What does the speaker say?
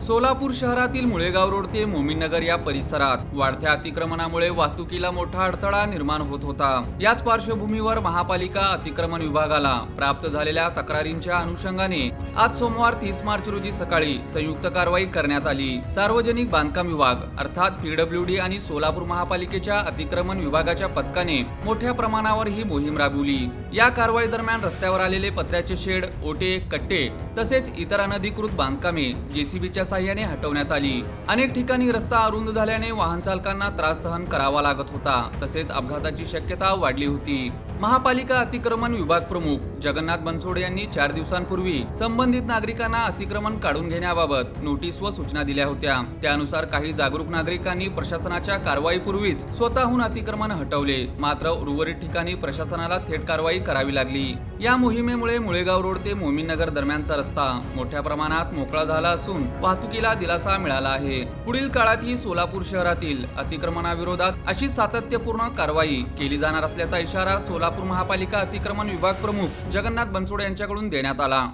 सोलापूर शहरातील मुळेगाव रोड ते मोमीननगर या परिसरात वाढत्या अतिक्रमणामुळे वाहतुकीला मोठा अडथळा निर्माण होत होता। याच पार्श्वभूमीवर महापालिका अतिक्रमण विभागाला प्राप्त झालेल्या तक्रारींच्या अनुषंगाने आज सोमवार 30 मार्च रोजी सकाळी संयुक्त कारवाई करण्यात आली। सार्वजनिक बांधकाम विभाग अर्थात पीडब्ल्यूडी आणि सोलापूर महापालिकेच्या अतिक्रमण विभागाच्या पथकाने मोठ्या प्रमाणावर ही मोहीम राबवली। या कारवाई दरम्यान रस्त्यावर आलेले पत्र्याचे शेड, ओटे, कट्टे तसेच इतर अनधिकृत बांधकामे जेसीबीच्या साहाय्याने हटवण्यात आली। अनेक ठिकाणी रस्ता अरुंद झाल्याने वाहन चालकांना त्रास सहन करावा लागत होता, तसेच अपघाताची शक्यता वाढली होती। महापालिका अतिक्रमण विभाग प्रमुख जगन्नाथ बनसोडे यांनी 4 दिवसांपूर्वी संबंधित नागरिकांना अतिक्रमण काढून घेण्याबाबत नोटीस व सूचना दिल्या होत्या। त्यानुसार काही जागरूक नागरिकांनी प्रशासनाच्या कारवाईपूर्वीच स्वतःहून अतिक्रमण हटवले, मात्र उर्वरित ठिकाणी प्रशासनाला थेट कारवाई करावी लागली। या मोहिमेमुळे मुळेगाव रोड ते मोमीननगर दरम्यानचा रस्ता मोठ्या प्रमाणात मोकळा झाला असून वाहतुकीला दिलासा मिळाला आहे। पुढील काळातही सोलापूर शहरातील अतिक्रमणाविरोधात अशी सातत्यपूर्ण कारवाई केली जाणार असल्याचा इशारा सोलापूर महापालिका अतिक्रमण विभाग प्रमुख जगन्नाथ बनसोडे यांच्याकडून देण्यात आला।